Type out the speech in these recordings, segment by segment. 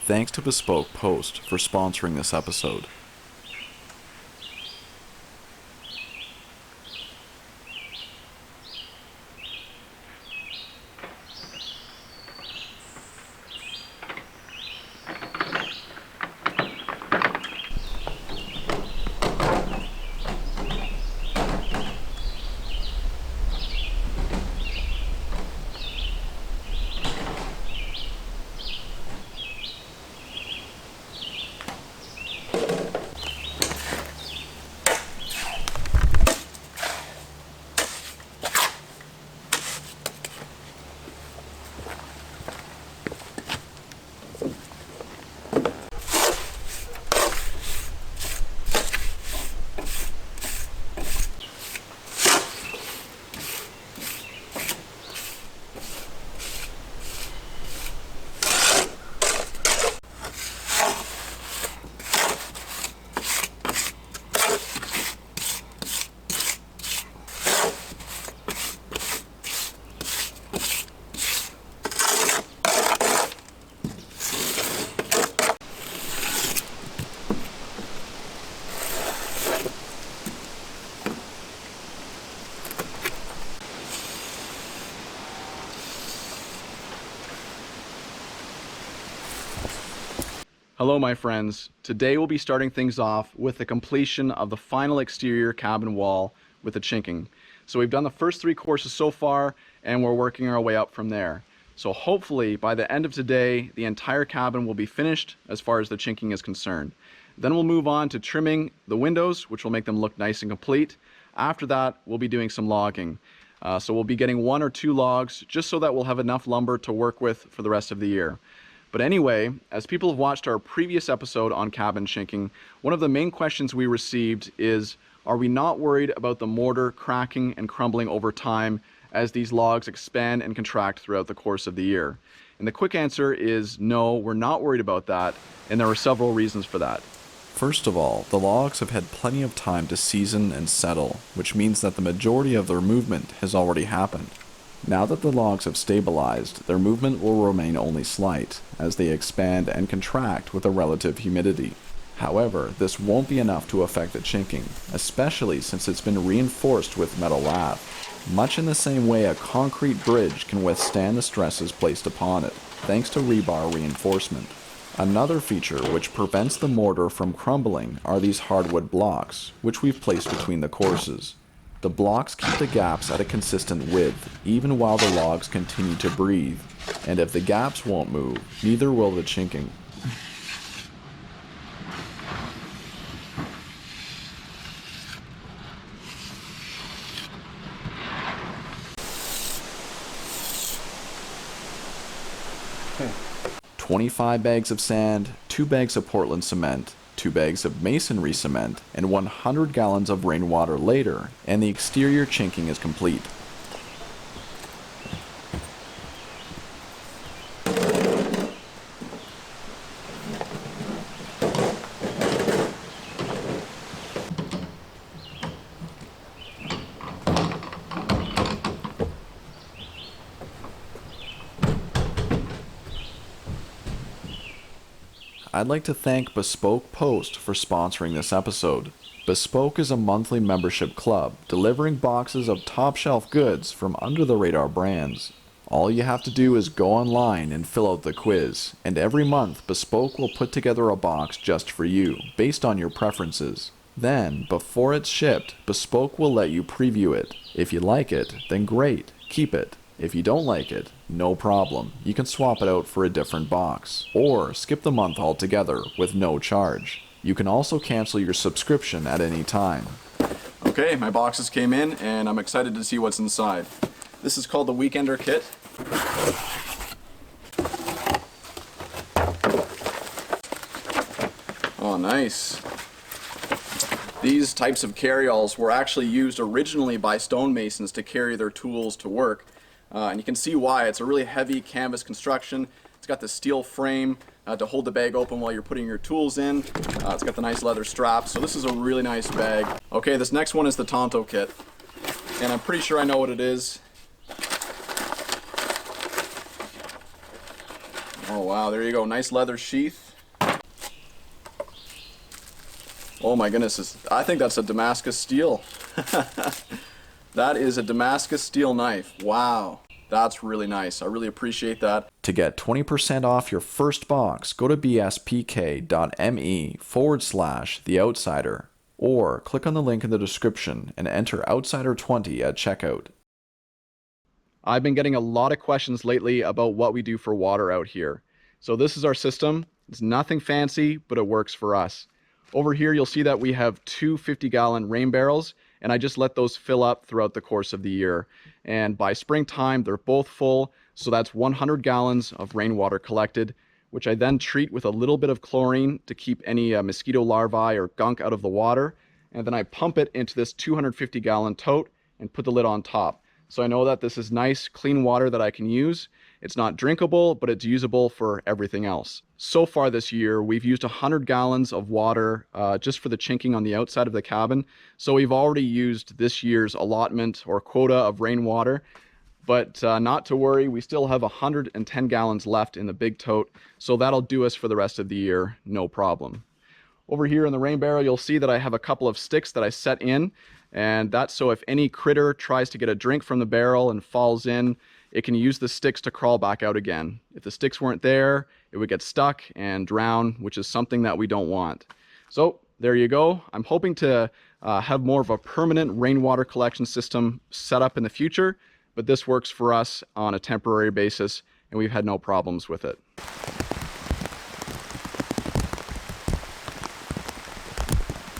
Thanks to Bespoke Post for sponsoring this episode. Hello my friends, today we'll be starting things off with the completion of the final exterior cabin wall with the chinking. So we've done the first 3 courses so far and we're working our way up from there. So hopefully by the end of today the entire cabin will be finished as far as the chinking is concerned. Then we'll move on to trimming the windows, which will make them look nice and complete. After that we'll be doing some logging. So we'll be getting 1 or 2 logs just so that we'll have enough lumber to work with for the rest of the year. But anyway, as people have watched our previous episode on cabin chinking, one of the main questions we received is, are we not worried about the mortar cracking and crumbling over time as these logs expand and contract throughout the course of the year? And the quick answer is no, we're not worried about that, and there are several reasons for that. First of all, the logs have had plenty of time to season and settle, which means that the majority of their movement has already happened. Now that the logs have stabilized, their movement will remain only slight, as they expand and contract with a relative humidity. However, this won't be enough to affect the chinking, especially since it's been reinforced with metal lath, much in the same way a concrete bridge can withstand the stresses placed upon it, thanks to rebar reinforcement. Another feature which prevents the mortar from crumbling are these hardwood blocks, which we've placed between the courses. The blocks keep the gaps at a consistent width, even while the logs continue to breathe, and if the gaps won't move, neither will the chinking. Okay. 25 bags of sand, 2 bags of Portland cement, 2 bags of masonry cement, and 100 gallons of rainwater later, and the exterior chinking is complete. I'd like to thank Bespoke Post for sponsoring this episode. Bespoke is a monthly membership club delivering boxes of top-shelf goods from under-the-radar brands. All you have to do is go online and fill out the quiz, and every month Bespoke will put together a box just for you, based on your preferences. Then, before it's shipped, Bespoke will let you preview it. If you like it, then great, keep it. If you don't like it, no problem. You can swap it out for a different box, or skip the month altogether with no charge. You can also cancel your subscription at any time. Okay, my boxes came in and I'm excited to see what's inside. This is called the Weekender Kit. Oh, nice. These types of carryalls were actually used originally by stonemasons to carry their tools to work. And you can see why. It's a really heavy canvas construction. It's got the steel frame to hold the bag open while you're putting your tools in. It's got the nice leather strap. So this is a really nice bag. Okay, this next one is the Tonto kit. And I'm pretty sure I know what it is. Oh wow, there you go. Nice leather sheath. Oh my goodness, I think that's a Damascus steel. That is a Damascus steel knife. Wow, that's really nice. I really appreciate that. To get 20% off your first box, go to bspk.me/theoutsider or click on the link in the description and enter outsider20 at checkout. I've been getting a lot of questions lately about what we do for water out here. So this is our system. It's nothing fancy, but it works for us. Over here, you'll see that we have two 50-gallon rain barrels, and I just let those fill up throughout the course of the year. And by springtime, they're both full, so that's 100 gallons of rainwater collected, which I then treat with a little bit of chlorine to keep any mosquito larvae or gunk out of the water. And then I pump it into this 250-gallon tote and put the lid on top. So I know that this is nice, clean water that I can use. It's not drinkable, but it's usable for everything else. So far this year, we've used 100 gallons of water just for the chinking on the outside of the cabin. So we've already used this year's allotment or quota of rainwater. But not to worry, we still have 110 gallons left in the big tote. So that'll do us for the rest of the year, no problem. Over here in the rain barrel, you'll see that I have a couple of sticks that I set in. And that's so if any critter tries to get a drink from the barrel and falls in, it can use the sticks to crawl back out again. If the sticks weren't there, it would get stuck and drown, which is something that we don't want. So there you go. I'm hoping to have more of a permanent rainwater collection system set up in the future, but this works for us on a temporary basis, and we've had no problems with it.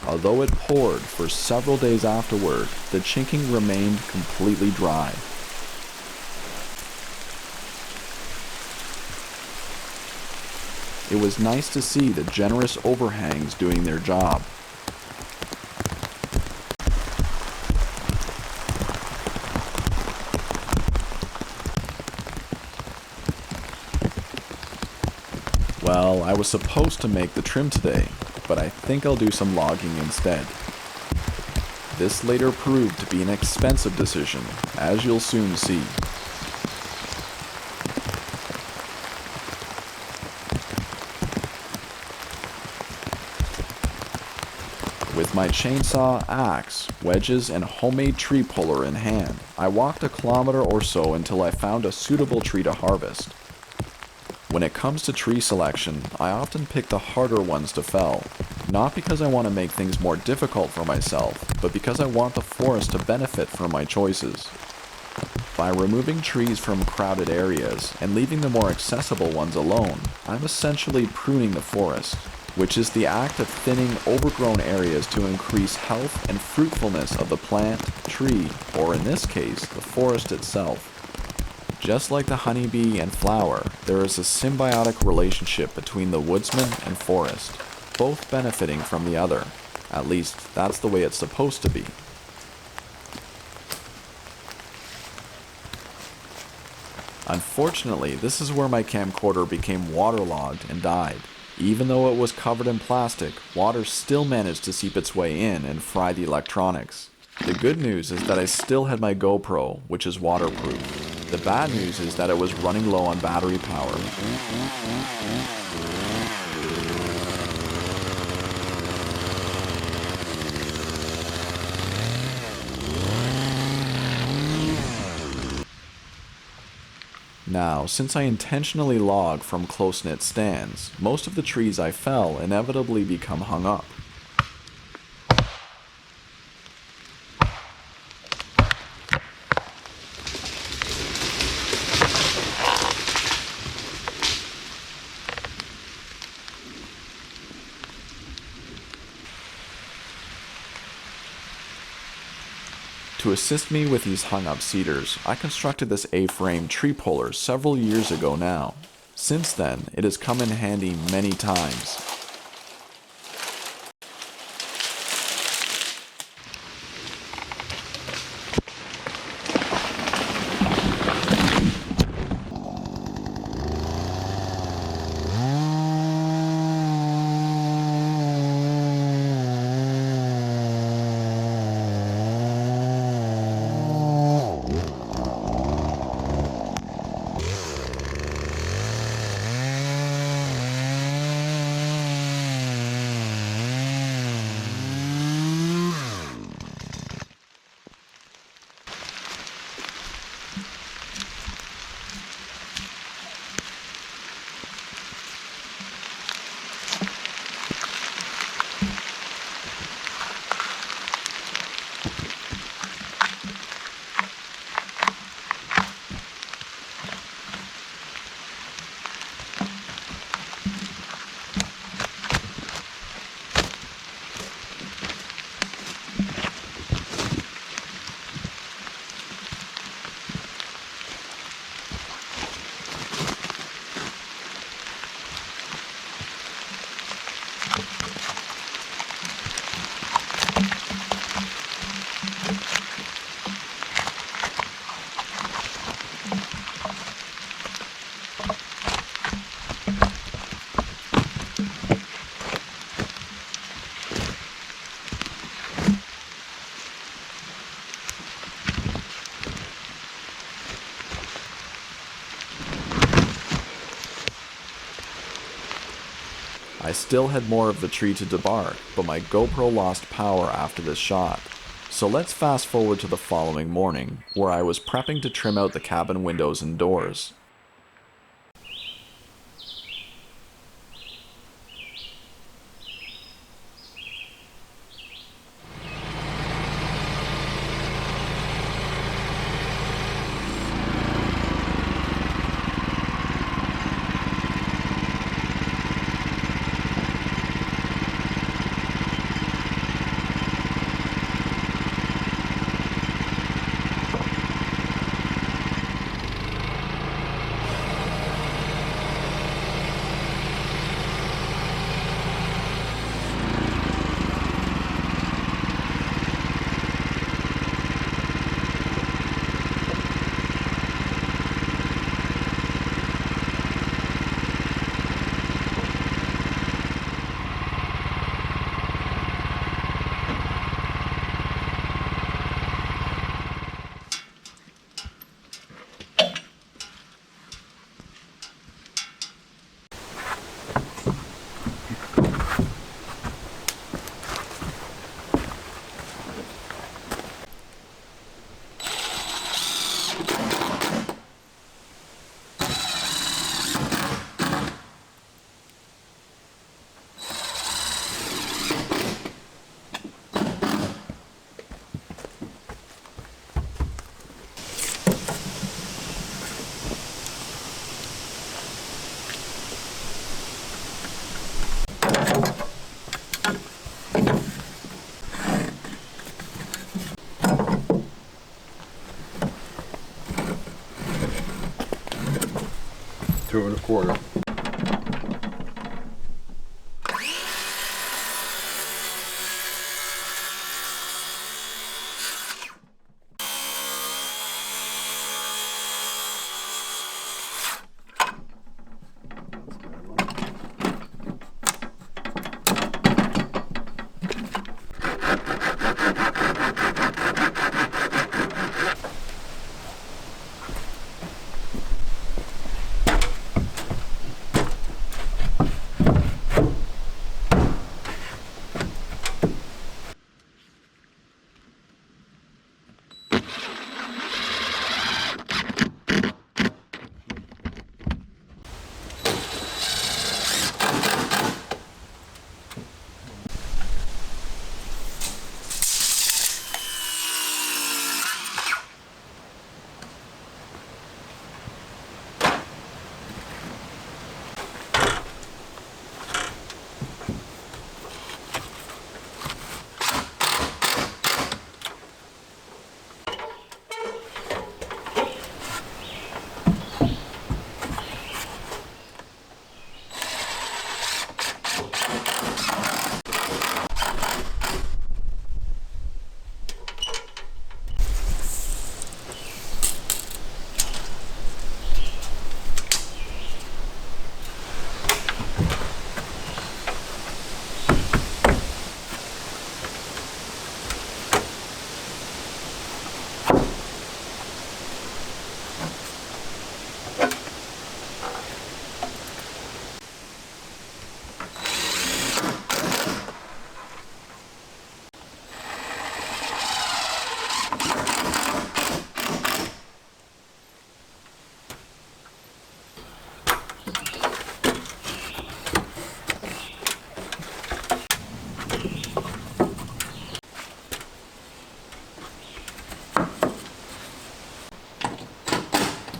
Although it poured for several days afterward, the chinking remained completely dry. It was nice to see the generous overhangs doing their job. Well, I was supposed to make the trim today, but I think I'll do some logging instead. This later proved to be an expensive decision, as you'll soon see. With my chainsaw, axe, wedges, and homemade tree puller in hand, I walked a kilometer or so until I found a suitable tree to harvest. When it comes to tree selection, I often pick the harder ones to fell, not because I want to make things more difficult for myself, but because I want the forest to benefit from my choices. By removing trees from crowded areas and leaving the more accessible ones alone, I'm essentially pruning the forest, which is the act of thinning overgrown areas to increase health and fruitfulness of the plant, tree, or in this case, the forest itself. Just like the honeybee and flower, there is a symbiotic relationship between the woodsman and forest, both benefiting from the other. At least, that's the way it's supposed to be. Unfortunately, this is where my camcorder became waterlogged and died. Even though it was covered in plastic, water still managed to seep its way in and fry the electronics. The good news is that I still had my GoPro, which is waterproof. The bad news is that it was running low on battery power. Now, since I intentionally log from close-knit stands, most of the trees I fell inevitably become hung up. To assist me with these hung-up cedars, I constructed this A-frame tree puller several years ago now. Since then, it has come in handy many times. I still had more of the tree to debark, but my GoPro lost power after this shot. So let's fast forward to the following morning, where I was prepping to trim out the cabin windows and doors. Two and a quarter.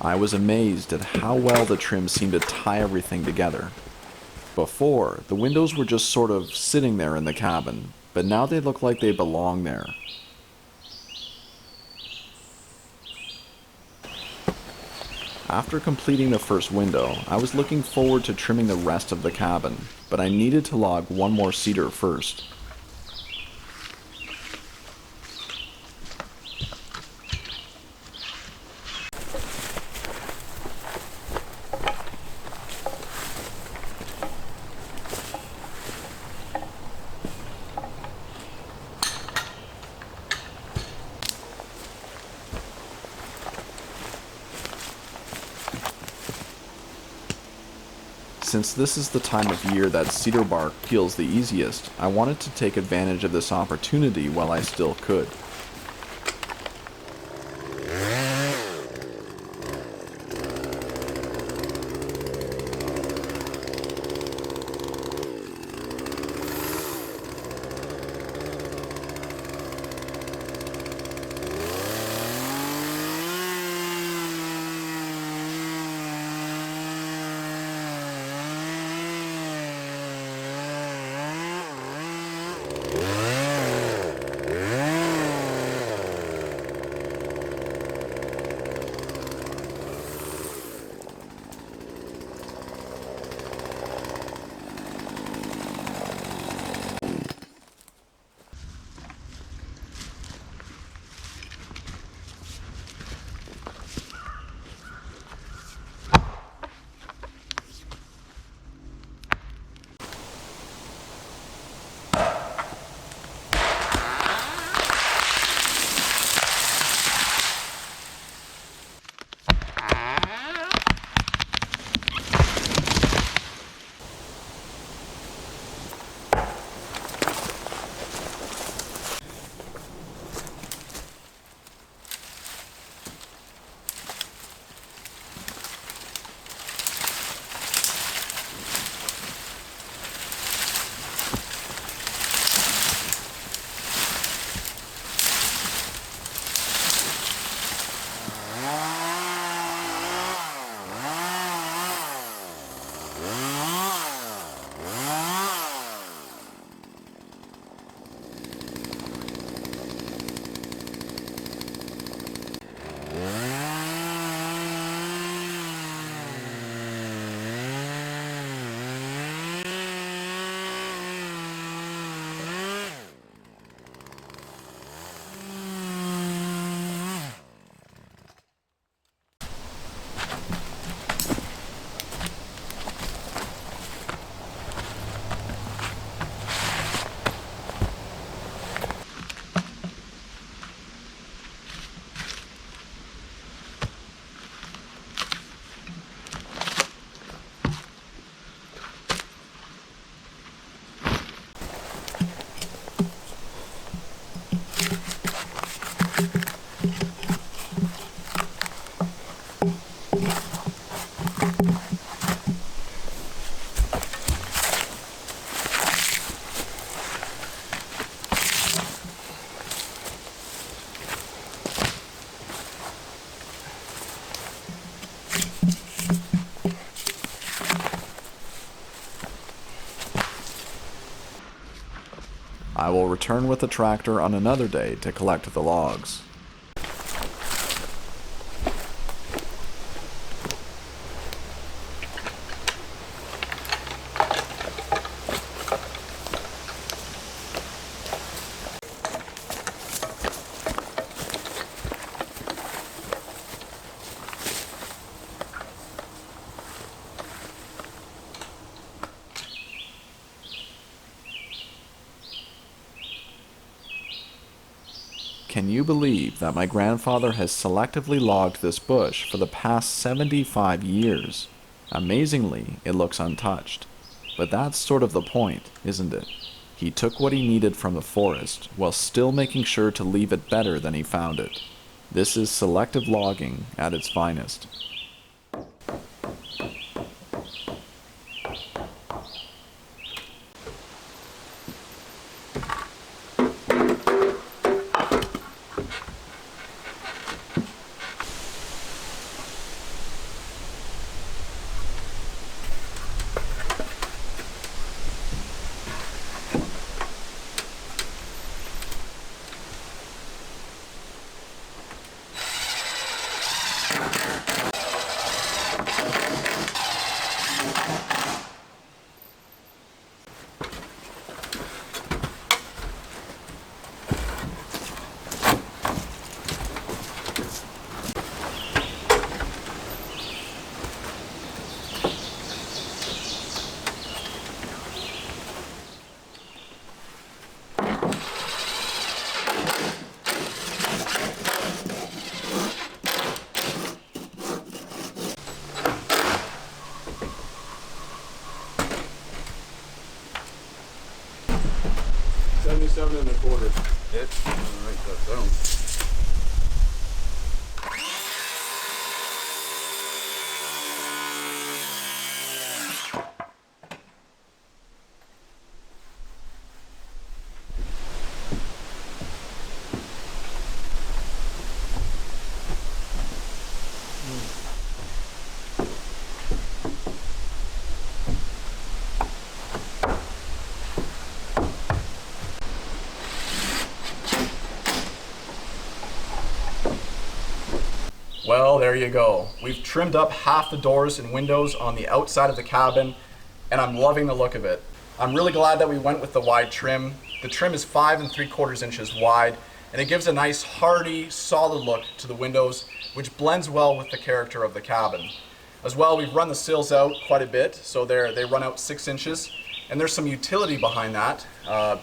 I was amazed at how well the trim seemed to tie everything together. Before, the windows were just sort of sitting there in the cabin, but now they look like they belong there. After completing the first window, I was looking forward to trimming the rest of the cabin, but I needed to log one more cedar first. Since this is the time of year that cedar bark peels the easiest, I wanted to take advantage of this opportunity while I still could. I will return with the tractor on another day to collect the logs. Can you believe that my grandfather has selectively logged this bush for the past 75 years? Amazingly, it looks untouched. But that's sort of the point, isn't it? He took what he needed from the forest, while still making sure to leave it better than he found it. This is selective logging at its finest. 1.25. It. I'll write that down. Well, there you go. We've trimmed up half the doors and windows on the outside of the cabin, and I'm loving the look of it. I'm really glad that we went with the wide trim. The trim is 5 3/4 inches wide, and it gives a nice, hardy, solid look to the windows, which blends well with the character of the cabin. As well, we've run the sills out quite a bit, so they run out 6 inches, and there's some utility behind that.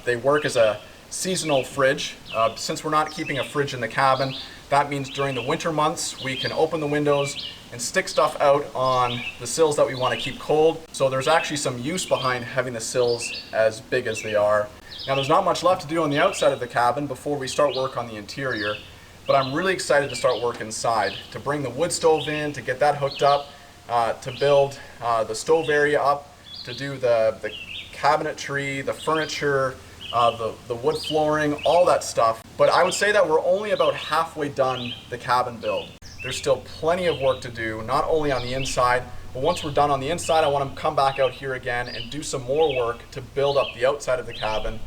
They work as a seasonal fridge. Since we're not keeping a fridge in the cabin, that means during the winter months, we can open the windows and stick stuff out on the sills that we want to keep cold. So there's actually some use behind having the sills as big as they are. Now there's not much left to do on the outside of the cabin before we start work on the interior, but I'm really excited to start work inside, to bring the wood stove in, to get that hooked up, to build the stove area up, to do the cabinetry, the furniture, the wood flooring, all that stuff. But I would say that we're only about halfway done the cabin build. There's still plenty of work to do, not only on the inside, but once we're done on the inside, I want to come back out here again and do some more work to build up the outside of the cabin.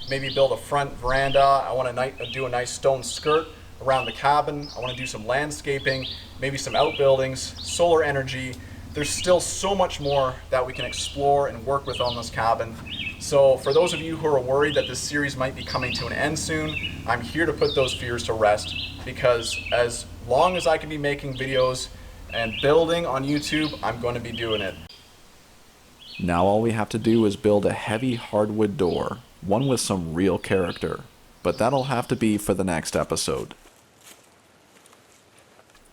Maybe build a front veranda. I want to do a nice stone skirt around the cabin. I want to do some landscaping, maybe some outbuildings, solar energy. There's still so much more that we can explore and work with on this cabin. So for those of you who are worried that this series might be coming to an end soon, I'm here to put those fears to rest, because as long as I can be making videos and building on YouTube, I'm going to be doing it. Now all we have to do is build a heavy hardwood door, one with some real character. But that'll have to be for the next episode.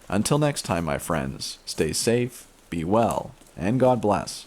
Until next time, my friends, stay safe, be well, and God bless.